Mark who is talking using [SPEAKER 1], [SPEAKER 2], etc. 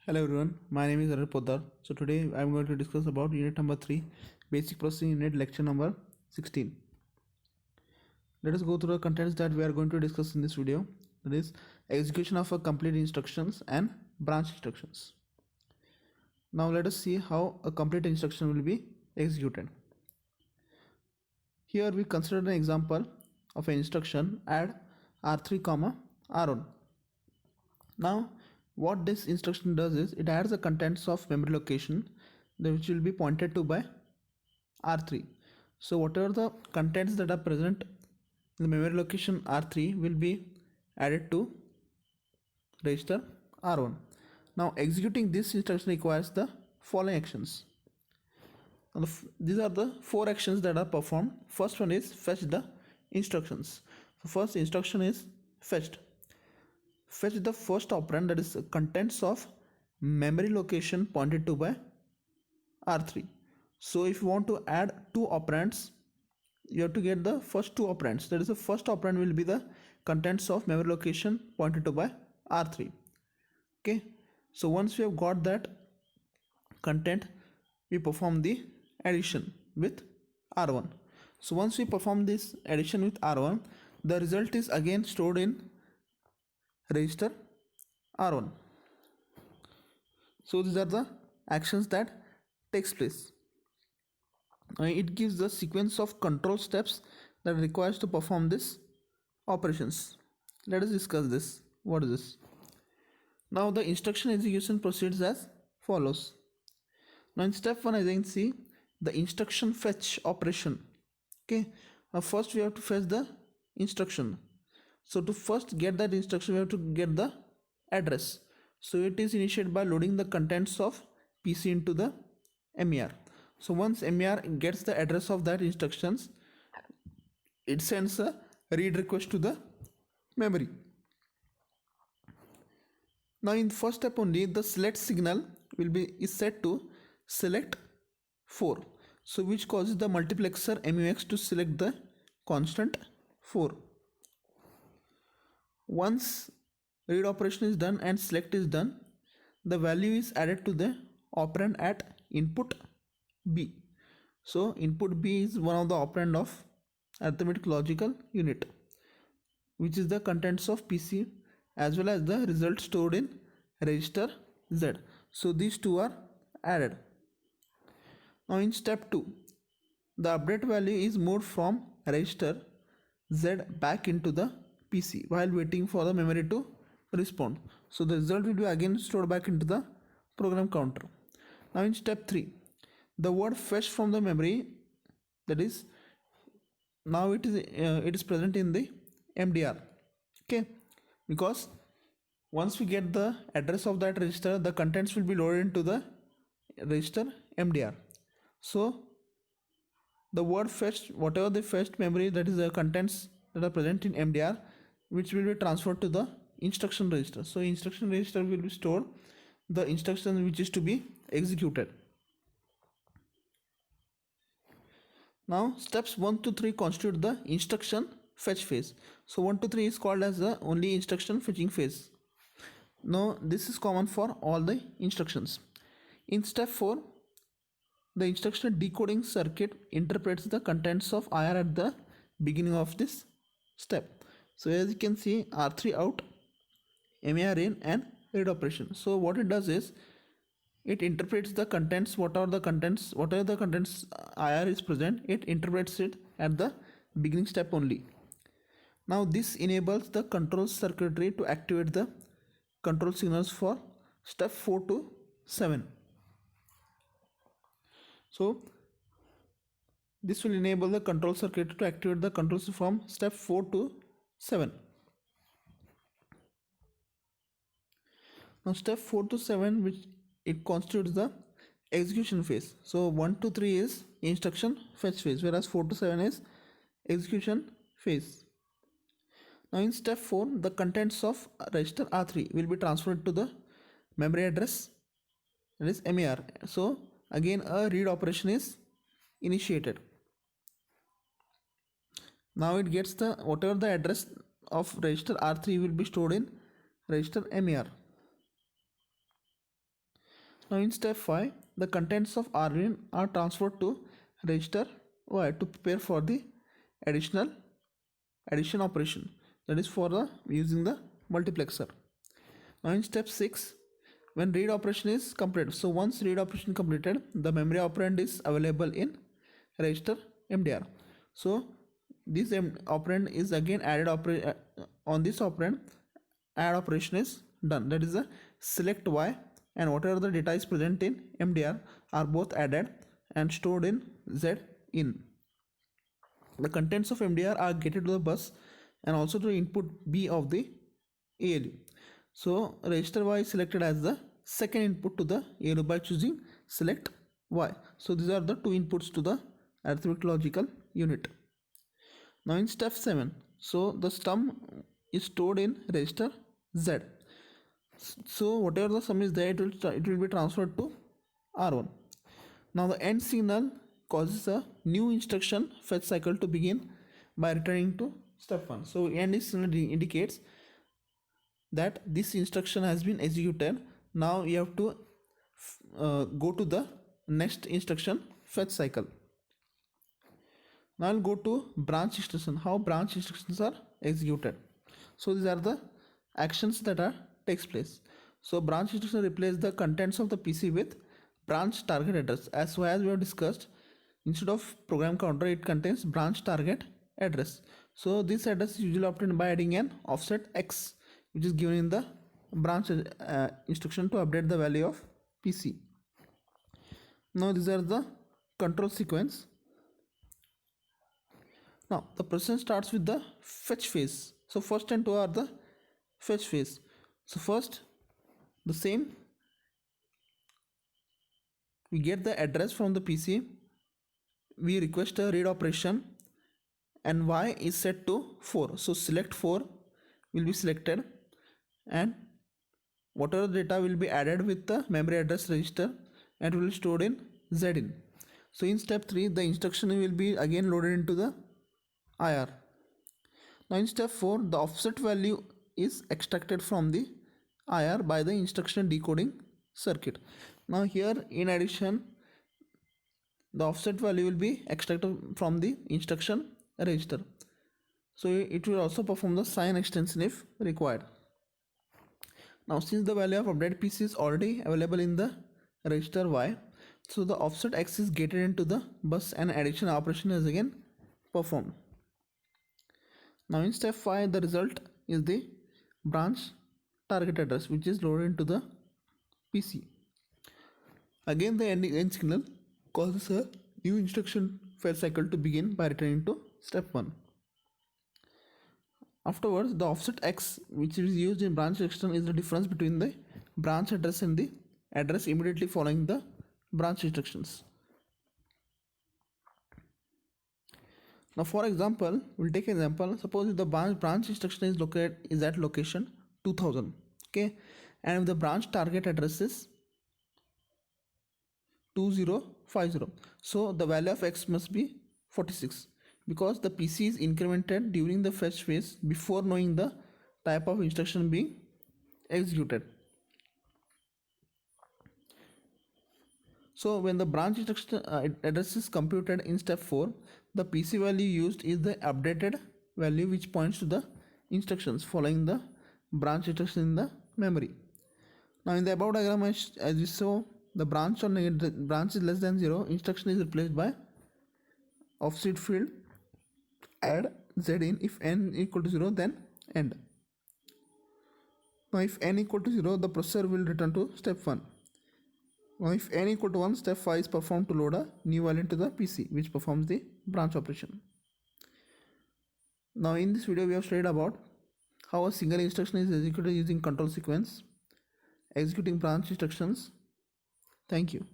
[SPEAKER 1] Hello everyone, my name is Arun Poddar. So today I am going to discuss about unit number 3, basic processing unit, lecture number 16. Let us go through the contents that we are going to discuss in this video. That is execution of a complete instructions and branch instructions. Now let us see how a complete instruction will be executed. Here we consider an example of an instruction add R3, R1. Now what this instruction does is it adds the contents of memory location which will be pointed to by R3. So whatever the contents that are present in the memory location R3 will be added to register R1. Now executing this instruction requires the following actions. These are the four actions that are performed. First one is fetch the instructions. So first instruction is fetched. Fetch the first operand, that is contents of memory location pointed to by R3. So if you want to add two operands, you have to get the first two operands. That is the first operand will be the contents of memory location pointed to by R3. Okay, so once we have got that content, we perform the addition with R1. So once we perform this addition with R1, the result is again stored in register R1. So these are the actions that takes place. It gives the sequence of control steps that requires to perform this operations. Let us discuss this. What is this? Now the instruction execution proceeds as follows. Now in step 1, as I can see, the instruction fetch operation. Okay, now first we have to fetch the instruction. So to first get that instruction, we have to get the address. So it is initiated by loading the contents of PC into the MER. So once MER gets the address of that instructions, it sends a read request to the memory. Now in first step only, the select signal is set to select 4. So which causes the multiplexer MUX to select the constant 4. Once read operation is done and select is done, the value is added to the operand at input B. So input B is one of the operand of arithmetic logical unit, which is the contents of PC as well as the result stored in register Z. So these two are added. Now in step 2, the update value is moved from register Z back into the PC while waiting for the memory to respond. So the result will be again stored back into the program counter. Now in step 3, the word fetched from the memory, that is now it is present in the MDR. Okay, because once we get the address of that register, the contents will be loaded into the register MDR. So the word fetched, whatever the fetched memory, that is the contents that are present in MDR, which will be transferred to the instruction register. So instruction register will be stored the instruction which is to be executed. Now steps 1 to 3 constitute the instruction fetch phase. So 1 to 3 is called as the only instruction fetching phase. Now this is common for all the instructions. In step 4, the instruction decoding circuit interprets the contents of IR at the beginning of this step. So as you can see, R3 out, MER in, and read operation. So what it does is it interprets the contents, whatever the contents IR is present, it interprets it at the beginning step only. Now this enables the control circuitry to activate the control signals for step 4 to 7. So this will enable the control circuit to activate the controls from step 4 to 7. Now step 4 to 7, which it constitutes the execution phase. So 1 to 3 is instruction fetch phase, whereas 4 to 7 is execution phase. Now in step 4, the contents of register R3 will be transferred to the memory address, that is MER. So again a read operation is initiated. Now it gets the whatever the address of register R3 will be stored in register MER. Now in step 5, the contents of RN are transferred to register Y to prepare for the additional addition operation, that is for the using the multiplexer. Now in step 6, when read operation is completed, so once read operation completed, the memory operand is available in register MDR. So this operand is again added on this operand, add operation is done, that is a select Y, and whatever the data is present in MDR are both added and stored in Z in. The contents of MDR are gated to the bus and also to input B of the ALU. So register Y is selected as the second input to the ALU by choosing select Y. So these are the two inputs to the arithmetic logical unit. Now in step 7, so the sum is stored in register Z. So whatever the sum is there, it will be transferred to R1. Now the end signal causes a new instruction fetch cycle to begin by returning to step 1. So end signal indicates that this instruction has been executed. Now you have to go to the next instruction fetch cycle. Now I'll go to branch instruction, how branch instructions are executed. So these are the actions that takes place. So branch instruction replaces the contents of the PC with branch target address. As we have discussed, instead of program counter, it contains branch target address. So this address is usually obtained by adding an offset X, which is given in the branch instruction to update the value of PC. Now these are the control sequence. Now the process starts with the fetch phase. So first and two are the fetch phase. So first, the same, we get the address from the PC, we request a read operation, and Y is set to 4. So select 4 will be selected, and whatever data will be added with the memory address register and will be stored in ZIN. So in step 3, the instruction will be again loaded into the IR. Now in step 4, the offset value is extracted from the IR by the instruction decoding circuit. Now here, in addition, the offset value will be extracted from the instruction register. So it will also perform the sign extension if required. Now since the value of update PC is already available in the register Y, so the offset X is gated into the bus and addition operation is again performed. Now in step 5, the result is the branch target address, which is loaded into the PC. Again, the end signal causes a new instruction fetch cycle to begin by returning to step 1. Afterwards, the offset X, which is used in branch instruction, is the difference between the branch address and the address immediately following the branch instructions. Now for example, we'll take an example. Suppose if the branch instruction is at location 2000, okay, and if the branch target address is 2050, so the value of X must be 46, because the PC is incremented during the fetch phase before knowing the type of instruction being executed. So when the branch instruction address is computed in step 4, the PC value used is the updated value which points to the instructions following the branch instruction in the memory. Now in the above diagram, as you saw, the branch is less than 0, instruction is replaced by offset field add ZIN. If n equal to 0, then end. Now if n equal to 0, the processor will return to step 1. Now if n equal to 1, step 5 is performed to load a new value into the PC, which performs the branch operation. Now in this video, we have studied about how a single instruction is executed using control sequence, executing branch instructions. Thank you.